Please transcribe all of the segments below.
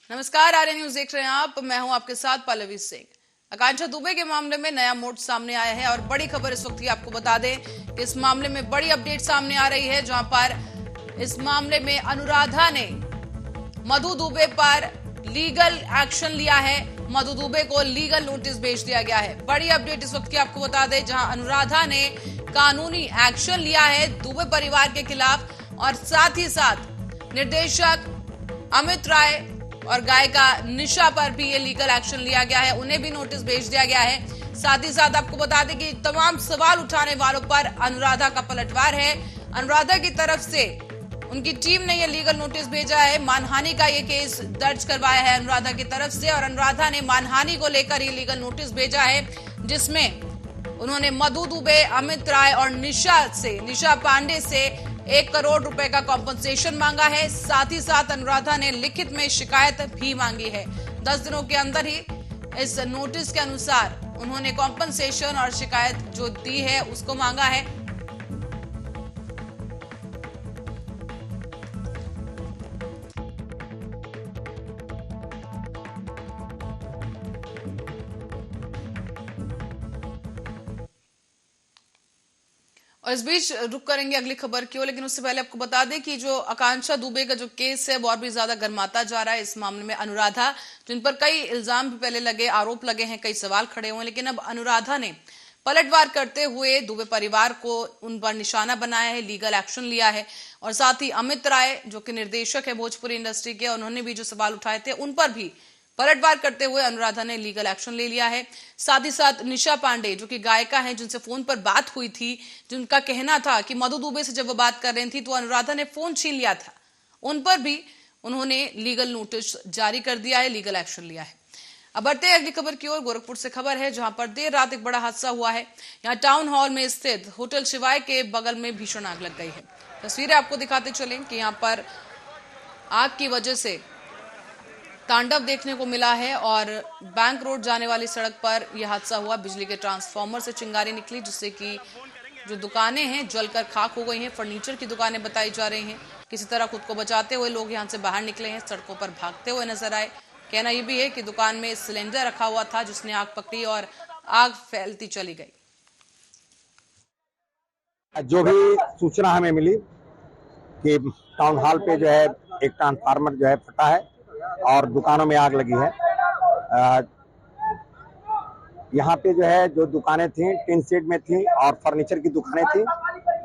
नमस्कार, आर्य न्यूज देख रहे हैं आप। मैं हूं आपके साथ पल्लवी सिंह। आकांक्षा दुबे के मामले में नया मोड़ सामने आया है और बड़ी खबर इस वक्त की आपको बता दें कि इस मामले में बड़ी अपडेट सामने आ रही है, जहां पर इस मामले में अनुराधा ने मधु दुबे पर लीगल एक्शन लिया है। मधु दुबे को लीगल नोटिस भेज दिया गया है। बड़ी अपडेट इस वक्त की आपको बता दें, जहां अनुराधा ने कानूनी एक्शन लिया है दुबे परिवार के खिलाफ और साथ ही साथ निर्देशक अमित राय और गायिका निशा पर भी ये लीगल एक्शन लिया गया है। उन्हें भी नोटिस भेज दिया गया है। साथ ही साथ आपको बता दें कि तमाम सवाल उठाने वालों पर अनुराधा का पलटवार है। अनुराधा की तरफ से उनकी टीम ने ये लीगल नोटिस भेजा है। मानहानि का ये केस दर्ज करवाया है अनुराधा की तरफ से और अनुराधा ने मानहानि को लेकर ये लीगल नोटिस भेजा है, जिसमें उन्होंने मधु दुबे, अमित राय और निशा पांडे से 1 करोड़ रुपए का कॉम्पनसेशन मांगा है। साथ ही साथ अनुराधा ने लिखित में शिकायत भी मांगी है। 10 दिनों के अंदर ही इस नोटिस के अनुसार उन्होंने कॉम्पनसेशन और शिकायत जो दी है उसको मांगा है। और इस बीच रुक करेंगे अगली खबर की ओर, लेकिन उससे पहले आपको बता दें कि जो आकांक्षा दुबे का जो केस है वो और भी ज्यादा गर्माता जा रहा है। इस मामले में अनुराधा, जिन पर कई इल्जाम भी पहले लगे, आरोप लगे हैं, कई सवाल खड़े हुए हैं, लेकिन अब अनुराधा ने पलटवार करते हुए दुबे परिवार को उन पर निशाना बनाया है, लीगल एक्शन लिया है। और साथ ही अमित राय जो कि निर्देशक है भोजपुरी इंडस्ट्री के, उन्होंने भी जो सवाल उठाए थे उन पर भी पलटवार करते हुए अनुराधा ने लीगल एक्शन ले लिया है। साथ ही साथ निशा पांडे जो कि गायिका हैं, जिनसे फोन पर बात हुई थी, जिनका कहना था कि मधु दुबे से जब वो बात कर रही थी तो अनुराधा ने फोन छीन लिया था, उन पर भी उन्होंने लीगल नोटिस जारी कर दिया है, लीगल एक्शन लिया है। अब बढ़ते हैं अगली खबर की ओर। गोरखपुर से खबर है, जहां पर देर रात एक बड़ा हादसा हुआ है। यहाँ टाउन हॉल में स्थित होटल शिवाय के बगल में भीषण आग लग गई है। तस्वीरें आपको दिखाते चलें कि यहाँ पर आग की वजह से तांडव देखने को मिला है और बैंक रोड जाने वाली सड़क पर यह हादसा हुआ। बिजली के ट्रांसफार्मर से चिंगारी निकली, जिससे कि जो दुकानें हैं जलकर खाक हो गई हैं। फर्नीचर की दुकानें बताई जा रही हैं। किसी तरह खुद को बचाते हुए लोग यहां से बाहर निकले हैं, सड़कों पर भागते हुए नजर आए। कहना यह भी है कि दुकान में सिलेंडर रखा हुआ था, जिसने आग पकड़ी और आग फैलती चली गई। जो भी सूचना हमें मिली कि टाउन हॉल पे जो है एक ट्रांसफार्मर जो है फटा है और दुकानों में आग लगी है। यहाँ पे जो है जो दुकानें थी टिन शेड में थी और फर्नीचर की दुकानें थी।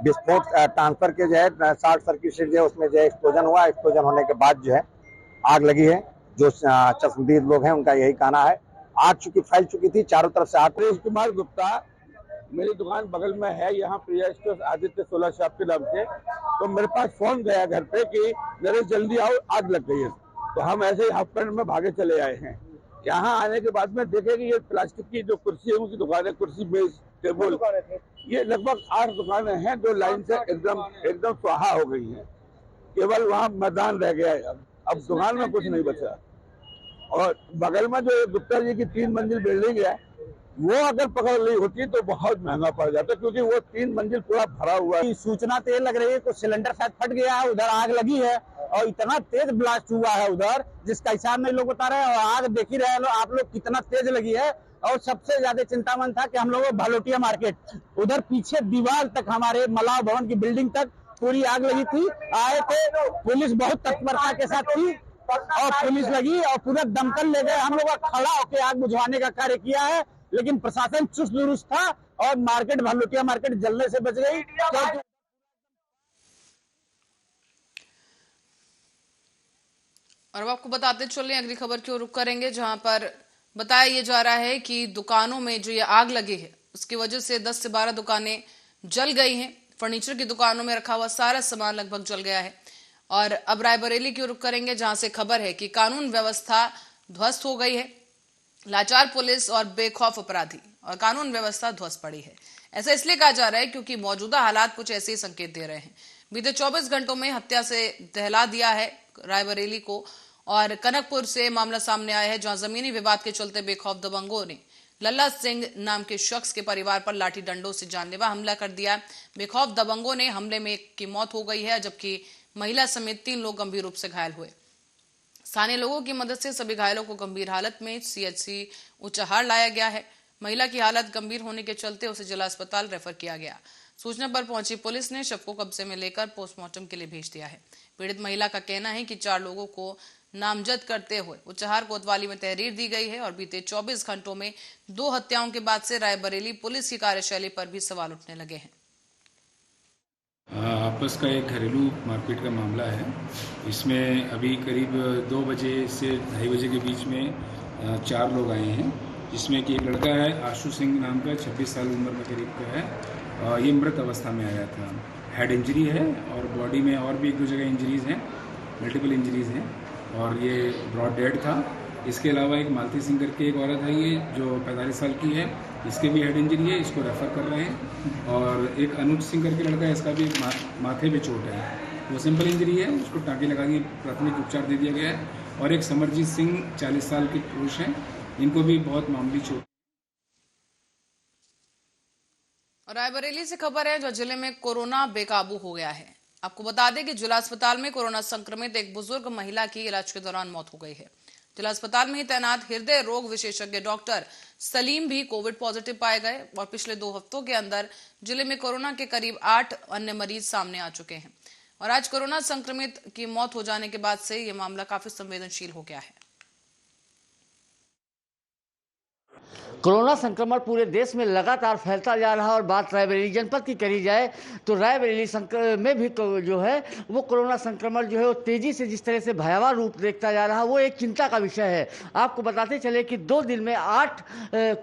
विस्फोट ट्रांसफर के जो है शॉर्ट सर्किट से जो है उसमें जो है एक्सप्लोजन हुआ। एक्सप्लोजन होने के बाद जो है आग लगी है। जो चश्मदीद लोग हैं उनका यही कहना है। आग फैल चुकी थी चारों तरफ से। आग कुमार गुप्ता, मेरी दुकान बगल में है, यहाँ प्रिया स्टोर आदित्य सोलर शॉप के नाम से। तो मेरे पास फोन गया घर पे कि नरेश जल्दी आओ, आग लग गई है। तो हम ऐसे ही हाफ पैंट में भागे चले आए हैं। यहाँ आने के बाद में देखे कि ये प्लास्टिक की जो कुर्सी है उनकी दुकान है, कुर्सी मेज टेबल, ये लगभग 8 दुकानें हैं जो लाइन से एकदम स्वाहा हो गई है। केवल वहाँ मैदान रह गया है। अब दुकान में कुछ नहीं बचा। और बगल में जो गुप्ता जी की 3 मंजिल बिल्डिंग है, वो अगर पकड़ ली होती तो बहुत महंगा पड़ जाता, क्योंकि वो 3 मंजिल पूरा भरा हुआ है। सूचना तो ये लग रही है कुछ सिलेंडर शायद फट गया है, उधर आग लगी है और इतना तेज ब्लास्ट हुआ है उधर, जिसका हिसाब नहीं लोग बता रहे हैं। और आग देख ही रहे हैं आप लोग कितना तेज लगी है। और सबसे ज्यादा चिंतामन था कि हम लोग भालोटिया मार्केट उधर पीछे दीवार तक, हमारे मलाव भवन की बिल्डिंग तक पूरी आग लगी थी। आए थे, पुलिस बहुत तत्परता के साथ थी और पुलिस लगी और पूरा दमकल ले गए। हम लोग खड़ा होकर आग बुझवाने का कार्य किया है, लेकिन प्रशासन चुस्त दुरुस्त था और मार्केट, भालोटिया मार्केट जलने से बच गई। और अब आपको बताते चलें अगली खबर की ओर रुख करेंगे, जहां पर बताया यह जा रहा है कि दुकानों में जो ये आग लगी है उसकी वजह से 10 से 12 दुकानें जल गई हैं। फर्नीचर की दुकानों में रखा हुआ सारा सामान लगभग जल गया है। और अब रायबरेली की ओर रुख करेंगे, जहां से खबर है कि कानून व्यवस्था ध्वस्त हो गई है। लाचार पुलिस और बेखौफ अपराधी और कानून व्यवस्था ध्वस्त पड़ी है। ऐसा इसलिए कहा जा रहा है क्योंकि मौजूदा हालात कुछ ऐसे ही संकेत दे रहे हैं। बीते 24 घंटों में हत्या से दहला दिया है रायबरेली को। और कनकपुर से मामला सामने आया है, जहां जमीनी विवाद के चलते बेखौफ दबंगों ने लल्ला सिंह नाम के शख्स के परिवार पर लाठी डंडों से जानलेवा हमला कर दिया। बेखौफ दबंगों ने हमले में एक की मौत हो गई है, जबकि महिला समेत 3 लोग गंभीर रूप से घायल हुए। स्थानीय लोगों की मदद से सभी घायलों को गंभीर हालत में सीएचसी ऊंचाहार लाया गया है। महिला की हालत गंभीर होने के चलते उसे जिला अस्पताल रेफर किया गया। सूचना पर पहुंची पुलिस ने शव को कब्जे में लेकर पोस्टमार्टम के लिए भेज दिया है। पीड़ित महिला का कहना है कि 4 लोगों को नामजद करते हुए ऊंचाहार कोतवाली में तहरीर दी गई है और बीते 24 घंटों में 2 हत्याओं के बाद से रायबरेली पुलिस की कार्यशैली पर भी सवाल उठने लगे हैं। आपस का एक घरेलू मारपीट का मामला है। इसमें अभी करीब 2 बजे से 2:30 बजे के बीच में 4 लोग आए हैं, जिसमें कि एक लड़का है आशु सिंह नाम का, 26 साल उम्र में करीब का है। ये मृत अवस्था में आया था। हेड इंजरी है और बॉडी में और भी 1-2 जगह इंजरीज हैं, मल्टीपल इंजरीज हैं और ये ब्रॉड डेड था। इसके अलावा एक मालती सिंह करके एक औरत है ये जो 45 साल की है, इसके भी हेड इंजरी है, इसको रेफर कर रहे हैं। और एक अनुज सिंह करके लड़का है, इसका भी माथे पे चोट है, वो सिंपल इंजरी है, उसको टाँके लगा दिए, प्राथमिक उपचार दे दिया गया है। और एक समरजीत सिंह 40 साल के पुरुष हैं, इनको भी बहुत मामूली चोट। रायबरेली से खबर है जो जिले में कोरोना बेकाबू हो गया है। आपको बता दें कि जिला अस्पताल में कोरोना संक्रमित एक बुजुर्ग महिला की इलाज के दौरान मौत हो गई है। जिला अस्पताल में ही तैनात हृदय रोग विशेषज्ञ डॉक्टर सलीम भी कोविड पॉजिटिव पाए गए और पिछले 2 हफ्तों के अंदर जिले में कोरोना के करीब 8 अन्य मरीज सामने आ चुके हैं और आज कोरोना संक्रमित की मौत हो जाने के बाद से ये मामला काफी संवेदनशील हो गया है। कोरोना संक्रमण पूरे देश में लगातार फैलता जा रहा है और बात रायबरेली जनपद की करी जाए तो रायबरेली में भी जो है वो कोरोना संक्रमण जो है वो तेजी से जिस तरह से भयावह रूप देखता जा रहा है वो एक चिंता का विषय है। आपको बताते चले कि 2 दिन में 8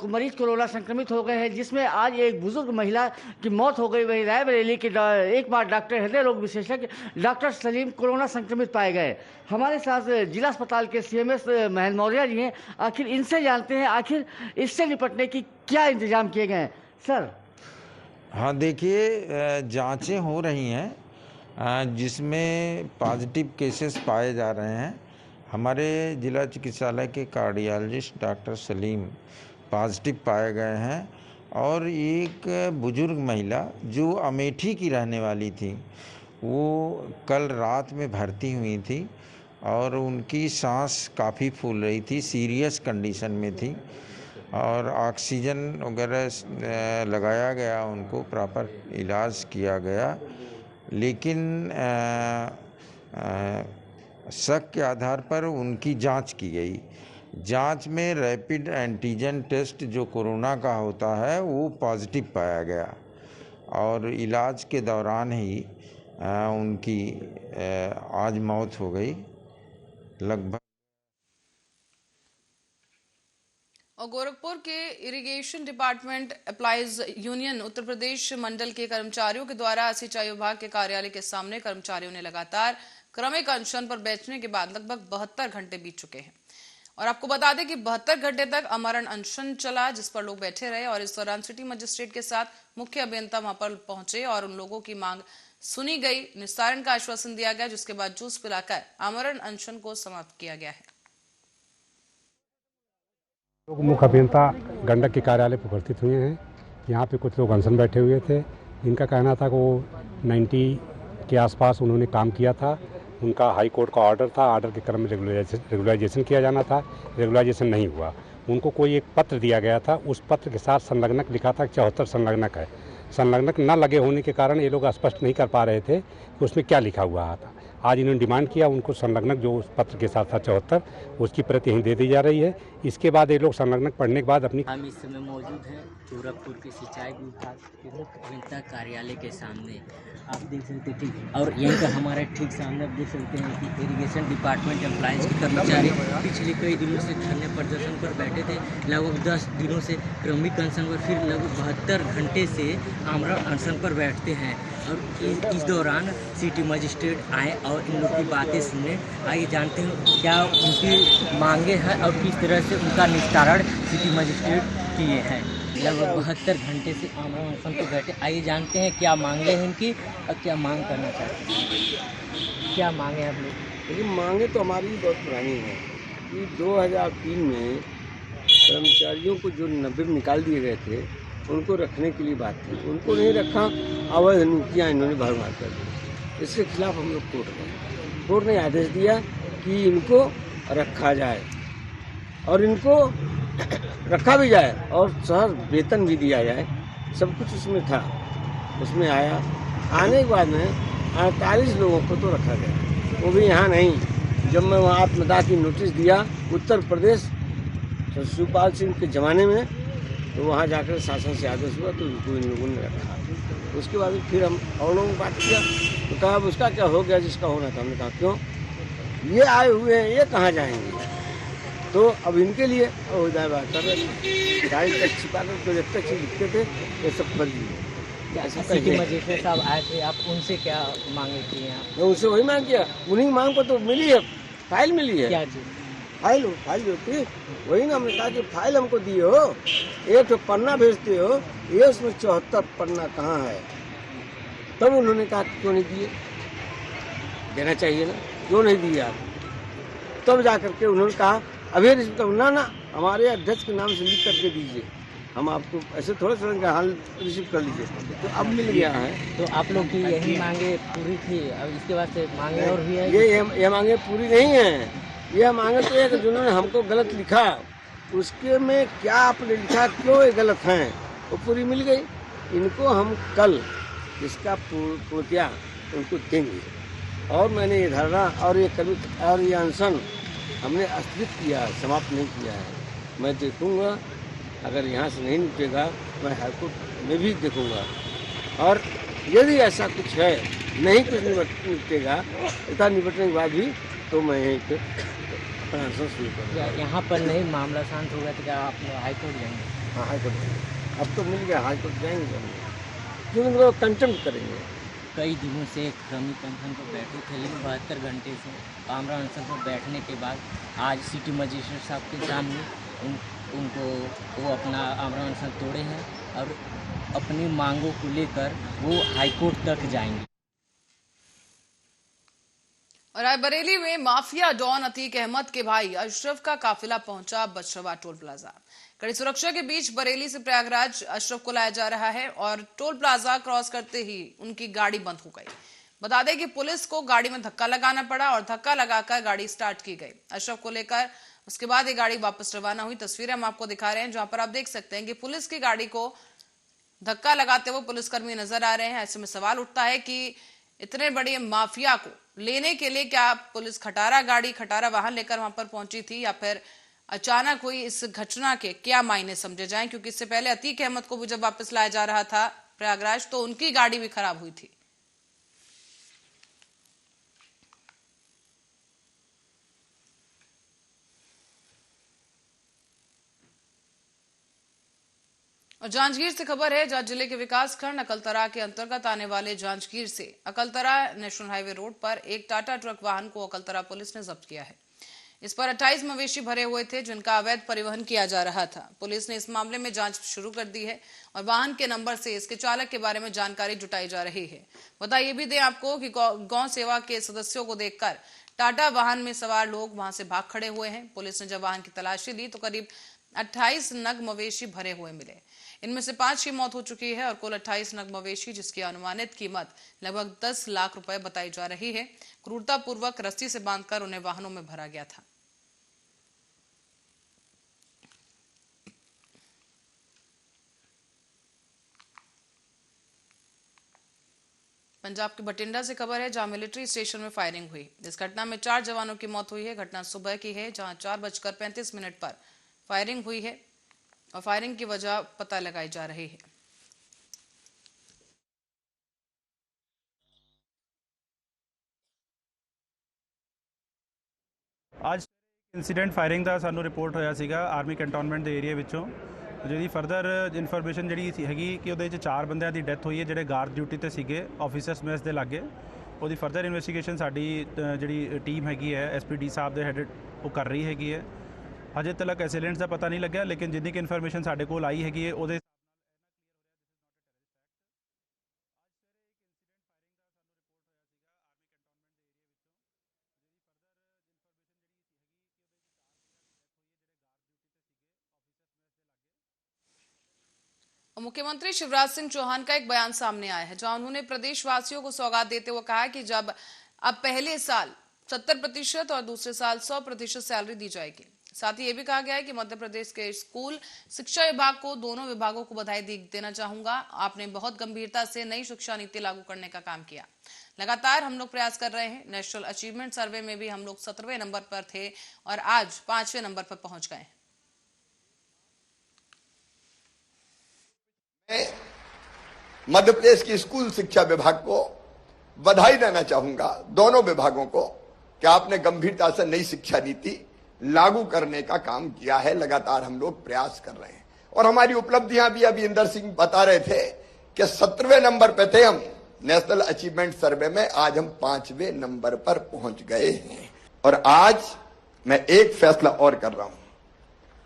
मरीज कोरोना संक्रमित हो गए हैं, जिसमें आज एक बुजुर्ग महिला की मौत हो गई। वहीं रायबरेली के एक बार डॉक्टर हृदय रोग विशेषज्ञ डॉक्टर सलीम कोरोना संक्रमित पाए गए। हमारे साथ जिला अस्पताल के CMS महेंद्र मौर्य जी हैं। आखिर इनसे जानते हैं आखिर इससे निपटने की क्या इंतजाम किए गए हैं सर। हाँ देखिए, जांचें हो रही हैं जिसमें पॉजिटिव केसेस पाए जा रहे हैं। हमारे जिला चिकित्सालय के कार्डियोलॉजिस्ट डॉक्टर सलीम पॉजिटिव पाए गए हैं और एक बुजुर्ग महिला जो अमेठी की रहने वाली थी वो कल रात में भर्ती हुई थी और उनकी सांस काफ़ी फूल रही थी, सीरियस कंडीशन में थी और ऑक्सीजन वगैरह लगाया गया, उनको प्रॉपर इलाज किया गया। लेकिन शक के आधार पर उनकी जांच की गई। जांच में रैपिड एंटीजन टेस्ट जो कोरोना का होता है वो पॉजिटिव पाया गया और इलाज के दौरान ही उनकी आज मौत हो गई लगभग। और गोरखपुर के irrigation department employees union Uttar Pradesh मंडल के कर्मचारियों के द्वारा सिंचाई विभाग के कार्यालय के सामने कर्मचारियों ने लगातार क्रमिक अनशन पर बैठने के बाद लगभग 72 घंटे बीत चुके हैं। और आपको बता दें कि 72 घंटे तक अमरण अनशन चला, जिस पर लोग बैठे रहे और इस दौरान सिटी मजिस्ट्रेट के साथ मुख्य अभियंता वहां पर पहुंचे और उन लोगों की मांग सुनी गई, निस्तारण का आश्वासन दिया गया, जिसके बाद जूस पिलाकर आमरण अनशन को समाप्त किया गया है। लोग मुख्य अभियंता गंडक के कार्यालय पर उपस्थित हुए हैं। यहाँ पे कुछ लोग अनशन बैठे हुए थे। इनका कहना था कि वो 90 के आसपास उन्होंने काम किया था। उनका हाई कोर्ट का ऑर्डर था, ऑर्डर के क्रम में रेगुलराइजेशन किया जाना था, रेगुलराइजेशन नहीं हुआ। उनको कोई एक पत्र दिया गया था, उस पत्र के साथ संलग्नक लिखा था 74 संलग्नक है। संलग्नक न लगे होने के कारण ये लोग स्पष्ट नहीं कर पा रहे थे कि उसमें क्या लिखा हुआ था। आज इन्होंने डिमांड किया, उनको संलग्नक जो उस पत्र के साथ था 74 उसकी प्रति यहीं दे दी जा रही है। इसके बाद ये लोग संलग्नक पढ़ने के बाद अपनी हम इस समय मौजूद हैं गोरखपुर के सिंचाई विभाग के मुख्य अभियंता कार्यालय के सामने। आप देख सकते हैं ठीक, और यहीं पर हमारे ठीक सामने आप देख सकते हैं कि इरिगेशन डिपार्टमेंट एम्प्लॉइज के कर्मचारी पिछले कई दिनों से धरने प्रदर्शन पर बैठे थे। लगभग 10 दिनों से क्रमिक अनशन पर, फिर लगभग 72 घंटे से आमरण अनशन पर बैठते हैं। और इस दौरान सिटी मजिस्ट्रेट आए और इन लोग की बातें सुने। आइए जानते हैं क्या उनकी मांगे हैं और किस तरह से उनका निस्तारण सिटी मजिस्ट्रेट किए हैं। लगभग 72 घंटे से आमरण अनशन पर बैठे। आइए जानते हैं क्या मांगे हैं इनकी और क्या मांग करना चाहते हैं। क्या मांगे हैं आप लोग? लेकिन मांगे तो हमारी बहुत पुरानी है कि 2003 में कर्मचारियों को जो 90 में निकाल दिए गए थे उनको रखने के लिए बात थी, उनको नहीं रखा। अवैध नियुक्तियाँ इन्होंने भर मार कर दी। इसके खिलाफ हम लोग कोर्ट गए। कोर्ट ने आदेश दिया कि इनको रखा जाए और इनको रखा भी जाए और शहर वेतन भी दिया जाए। सब कुछ उसमें था, उसमें आया। आने के बाद में 48 लोगों को तो रखा गया, वो भी यहाँ नहीं। जब मैं वहाँ आत्मदाह की नोटिस दिया उत्तर प्रदेश शिवपाल सिंह के ज़माने में, तो वहाँ जाकर शासन से आदेश हुआ तो उनको इन लोगों ने रखा। उसके बाद फिर हम और लोगों को बात किया तो कहा अब उसका क्या हो गया जिसका होना था। हमने कहा क्यों, ये आए हुए हैं, ये कहाँ जाएंगे, तो अब इनके लिए हो जाए बात कर रहे गाड़ी तक छिपा कर तो जब तक लिखते थे ये सब कर दिए। सिटी मजिस्ट्रेट साहब आए थे, आप उनसे क्या मांगे थी यहाँ? मैं उनसे वही मांग किया, उन्हीं मांग को तो मिली है, फाइल मिली है। क्या जी? फाइल जो थी वही ना, हमने कहा कि फाइल हमको दिए हो, एक तो पन्ना भेजते हो, ये उसमें 74 पन्ना कहाँ है। तब उन्होंने कहा क्यों नहीं दिए, देना चाहिए ना, क्यों नहीं दिए आप। तब जा करके उन्होंने कहा अभी रिसीव ना हमारे अध्यक्ष के नाम से लिख करके दीजिए, हम आपको ऐसे थोड़ा सा हाल रिसीव कर लीजिए। तो अब मिल गया है। तो आप लोग की यही मांगे पूरी थी, अब इसके बाद से मांगे और भी है? ये मांगे पूरी नहीं है। ये मांगे तो एक जिन्होंने हमको गलत लिखा, उसके में क्या आपने लिखा, क्यों ये गलत हैं, वो पूरी मिल गई। इनको हम कल इसका पूर्तिया उनको देंगे। और मैंने ये धरना और ये कभी और ये अनशन हमने स्थगित किया, समाप्त नहीं किया है। मैं देखूंगा, अगर यहाँ से नहीं निपटेगा मैं हाईकोर्ट में भी देखूंगा, और यदि ऐसा कुछ है नहीं कुछ निपटेगा, इतना निपटने के बाद भी तो मैं यहीं पे अपना अनशन शुरू करूँगा। यहाँ पर नहीं मामला शांत होगा तो क्या आप हाईकोर्ट जाएंगे? हाँ हाईकोर्ट जाएंगे, अब तो मिल गया, हाईकोर्ट जाएंगे, क्योंकि लोग कंटेम्प्ट करेंगे। कई दिनों से श्रमिक अनशन पर बैठे थे, लेकिन 72 घंटे से आमरण अनशन पर बैठने के बाद आज सिटी मजिस्ट्रेट साहब के सामने उनको वो अपना आमरण अनशन तोड़े हैं और अपनी मांगों को लेकर वो हाईकोर्ट तक जाएंगे। और रायबरेली में माफिया डॉन अतीक अहमद के भाई अशरफ का काफिला पहुंचा बछरवा टोल प्लाजा। कड़ी सुरक्षा के बीच बरेली से प्रयागराज अशरफ को लाया जा रहा है और टोल प्लाजा क्रॉस करते ही उनकी गाड़ी बंद हो गई। बता दें कि पुलिस को गाड़ी में धक्का लगाना पड़ा और धक्का लगाकर गाड़ी स्टार्ट की गई। अशरफ को लेकर उसके बाद ये गाड़ी वापस रवाना हुई। तस्वीरें हम आपको दिखा रहे हैं जहां पर आप देख सकते हैं कि पुलिस की गाड़ी को धक्का लगाते हुए पुलिसकर्मी नजर आ रहे हैं। ऐसे में सवाल उठता है कि इतने बड़े माफिया को लेने के लिए क्या पुलिस खटारा वाहन लेकर वहां पर पहुंची थी या फिर अचानक हुई इस घटना के क्या मायने समझे जाएं, क्योंकि इससे पहले अतीक अहमद को भी जब वापस लाया जा रहा था प्रयागराज तो उनकी गाड़ी भी खराब हुई थी। और जांजगीर से खबर है, जहां जिले के विकासखंड अकलतरा के अंतर्गत आने वाले जांजगीर से अकलतरा नेशनल हाईवे रोड पर एक टाटा ट्रक वाहन को अकलतरा पुलिस ने जब्त किया है। इस पर 28 मवेशी भरे हुए थे जिनका अवैध परिवहन किया जा रहा था। पुलिस ने इस मामले में जांच शुरू कर दी है और वाहन के नंबर से इसके चालक के बारे में जानकारी जुटाई जा रही है। बता ये भी दें आपको कि गौ सेवा के सदस्यों को देखकर टाटा वाहन में सवार लोग वहां से भाग खड़े हुए हैं। पुलिस ने जब वाहन की तलाशी ली तो करीब 28 नग मवेशी भरे हुए मिले। इनमें से 5 की मौत हो चुकी है और कुल 28 नग मवेशी जिसकी अनुमानित कीमत लगभग 10 लाख रुपए बताई जा रही है, क्रूरतापूर्वक रस्सी से बांधकर उन्हें वाहनों में भरा गया था। पंजाब के बठिंडा से खबर है, जहां मिलिट्री स्टेशन में फायरिंग हुई। इस घटना में 4 जवानों की मौत हुई है। घटना सुबह की है, जहां 4:35 पर फायरिंग हुई है और फायरिंग की वजह पता लगाई जा रही है। आज इंसीडेंट फायरिंग ਦਾ ਸਾਨੂੰ ਰਿਪੋਰਟ ਹੋਇਆ ਸੀਗਾ ਆਰਮੀ ਕੰਟੋਨਮੈਂਟ ਦੇ ਏਰੀਆ ਵਿੱਚੋਂ, ਜਿਹਦੀ ਫਰਦਰ ਇਨਫੋਰਮੇਸ਼ਨ ਜਿਹੜੀ ਹੈਗੀ ਕਿ ਉਹਦੇ ਵਿੱਚ 4 ਬੰਦਿਆਂ ਦੀ ਡੈਥ ਹੋਈ ਹੈ ਜਿਹੜੇ ਗਾਰਡ ਡਿਊਟੀ ਤੇ ਸੀਗੇ ਆਫਿਸਰਸ ਮੈਸ ਦੇ ਲਾਗੇ। ਉਹਦੀ ਫਰਦਰ ਇਨਵੈਸਟੀਗੇਸ਼ਨ ਸਾਡੀ ਜਿਹੜੀ ਟੀਮ ਹੈਗੀ ਹੈ ਐਸਪੀਡੀ ਸਾਹਿਬ ਦੇ ਹੈਡ ਉਹ ਕਰ ਰਹੀ ਹੈਗੀ ਹੈ। ਅਜੇ ਤੱਕ ਐਕਸੀਡੈਂਟਸ ਦਾ ਪਤਾ ਨਹੀਂ ਲੱਗਿਆ, ਲੇਕਿਨ ਜਿੰਨੀ ਕਿ ਇਨਫੋਰਮੇਸ਼ਨ ਸਾਡੇ ਕੋਲ ਆਈ ਹੈਗੀ ਹੈ ਉਹਦੇ मुख्यमंत्री शिवराज सिंह चौहान का एक बयान सामने आया है, जहां उन्होंने प्रदेशवासियों को सौगात देते हुए कहा कि जब अब पहले साल 70% और दूसरे साल 100% सैलरी दी जाएगी। साथ ही ये भी कहा गया है कि मध्य प्रदेश के स्कूल शिक्षा विभाग को, दोनों विभागों को बधाई देना चाहूंगा। आपने बहुत गंभीरता से नई शिक्षा नीति लागू करने का काम किया। लगातार हम लोग प्रयास कर रहे हैं। नेशनल अचीवमेंट सर्वे में भी हम लोग 17वें नंबर पर थे और आज 5वें नंबर पर पहुंच गए। मध्य प्रदेश की स्कूल शिक्षा विभाग को बधाई देना चाहूंगा, दोनों विभागों को, कि आपने गंभीरता से नई शिक्षा नीति लागू करने का काम किया है। लगातार हम लोग प्रयास कर रहे हैं और हमारी उपलब्धियां भी अभी इंदर सिंह बता रहे थे कि 17वें नंबर पे थे हम नेशनल अचीवमेंट सर्वे में, आज हम 5वें नंबर पर पहुंच गए हैं। और आज मैं एक फैसला और कर रहा हूं।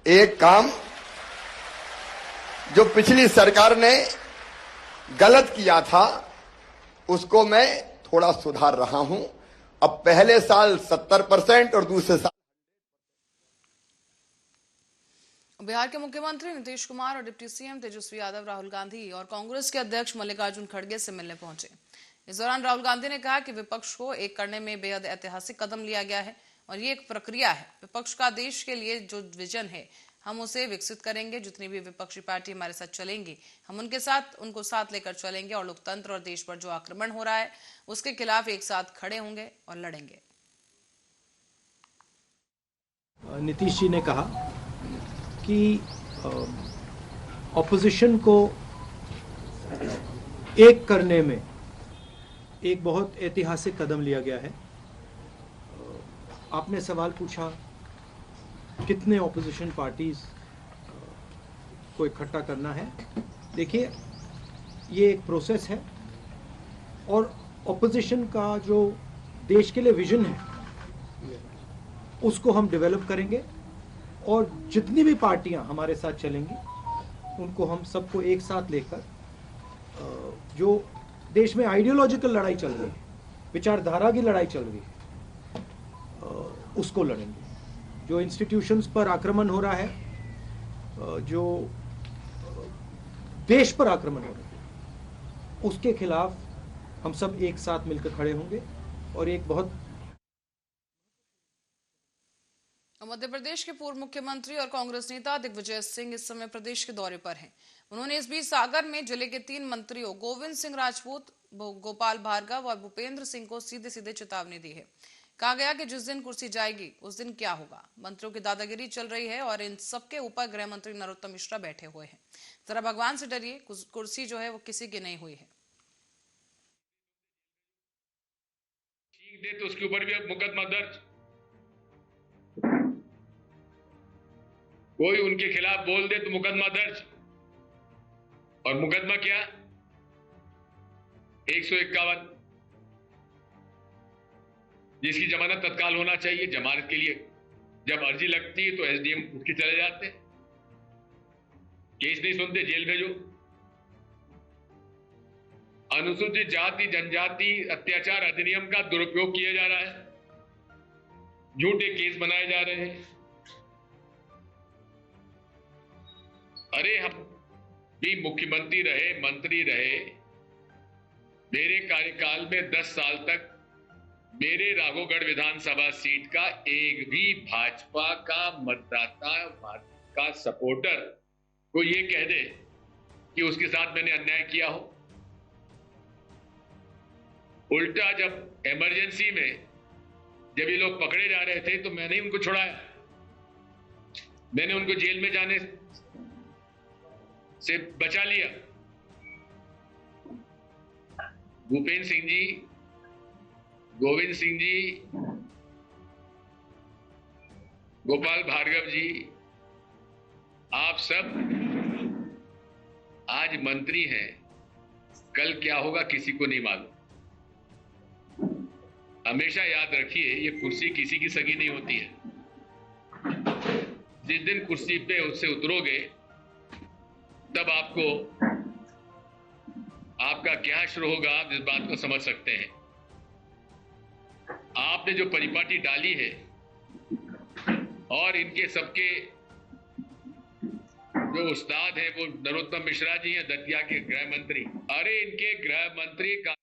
एक काम जो पिछली सरकार ने गलत किया था उसको मैं थोड़ा सुधार रहा हूं। अब पहले साल 70% और दूसरे साल। बिहार के मुख्यमंत्री नीतीश कुमार और डिप्टी सीएम तेजस्वी यादव राहुल गांधी और कांग्रेस के अध्यक्ष मल्लिकार्जुन खड़गे से मिलने पहुंचे। इस दौरान राहुल गांधी ने कहा कि विपक्ष को एक करने में बेहद ऐतिहासिक कदम लिया गया है और ये एक प्रक्रिया है। विपक्ष का देश के लिए जो विजन है हम उसे विकसित करेंगे। जितनी भी विपक्षी पार्टी हमारे साथ चलेंगी हम उनको साथ लेकर चलेंगे और लोकतंत्र और देश पर जो आक्रमण हो रहा है उसके खिलाफ एक साथ खड़े होंगे और लड़ेंगे। नीतीश जी ने कहा कि ऑपोजिशन को एक करने में एक बहुत ऐतिहासिक कदम लिया गया है। आपने सवाल पूछा कितने ऑपोजिशन पार्टीज को इकट्ठा करना है। देखिए, ये एक प्रोसेस है और ऑपोजिशन का जो देश के लिए विजन है उसको हम डेवलप करेंगे और जितनी भी पार्टियां हमारे साथ चलेंगी उनको हम सबको एक साथ लेकर जो देश में आइडियोलॉजिकल लड़ाई चल रही है, विचारधारा की लड़ाई चल रही है, उसको लड़ेंगे। जो इंस्टीट्यूशंस पर आक्रमण हो रहा है, जो देश पर आक्रमण हो रहा है, उसके खिलाफ हम सब एक साथ मिलकर खड़े होंगे और एक बहुत। मध्य प्रदेश के पूर्व मुख्यमंत्री और कांग्रेस नेता दिग्विजय सिंह इस समय प्रदेश के दौरे पर हैं। उन्होंने इस बीच सागर में जिले के 3 मंत्रियों गोविंद सिंह राजपूत, गोपाल भार्गव और भूपेंद्र सिंह को सीधे सीधे चेतावनी दी है। कहा गया कि जिस दिन कुर्सी जाएगी उस दिन क्या होगा। मंत्रियों की दादागिरी चल रही है और इन सबके ऊपर गृह मंत्री नरोत्तम मिश्रा बैठे हुए हैं। जरा भगवान से डरिए, कुर्सी जो है वो किसी की नहीं हुई है। ठीक दे तो उसके ऊपर भी अब मुकदमा दर्ज, कोई उनके खिलाफ बोल दे तो मुकदमा दर्ज। और मुकदमा क्या? 151, जिसकी जमानत तत्काल होना चाहिए। जमानत के लिए जब अर्जी लगती है तो एसडीएम उठ के चले जाते हैं, केस नहीं सुनते, जेल भेजो। अनुसूचित जाति जनजाति अत्याचार अधिनियम का दुरुपयोग किया जा रहा है, झूठे केस बनाए जा रहे हैं। अरे हम भी मुख्यमंत्री रहे, मंत्री रहे, मेरे कार्यकाल में 10 साल तक मेरे राघोगढ़ विधानसभा सीट का एक भी भाजपा का मतदाता, का सपोर्टर को ये कह दे कि उसके साथ मैंने अन्याय किया हो। उल्टा जब इमरजेंसी में जब ये लोग पकड़े जा रहे थे तो मैंने उनको छुड़ाया, मैंने उनको जेल में जाने से बचा लिया। भूपेंद्र सिंह जी, गोविंद सिंह जी, गोपाल भार्गव जी, आप सब आज मंत्री हैं, कल क्या होगा किसी को नहीं मालूम। हमेशा याद रखिए, ये कुर्सी किसी की सगी नहीं होती है। जिस दिन कुर्सी पे उससे उतरोगे तब आपको आपका क्या हश्र होगा, आप इस बात को समझ सकते हैं। आपने जो परिपाटी डाली है और इनके सबके जो उस्ताद हैं वो नरोत्तम मिश्रा जी हैं, दतिया के गृह मंत्री। अरे इनके गृह मंत्री का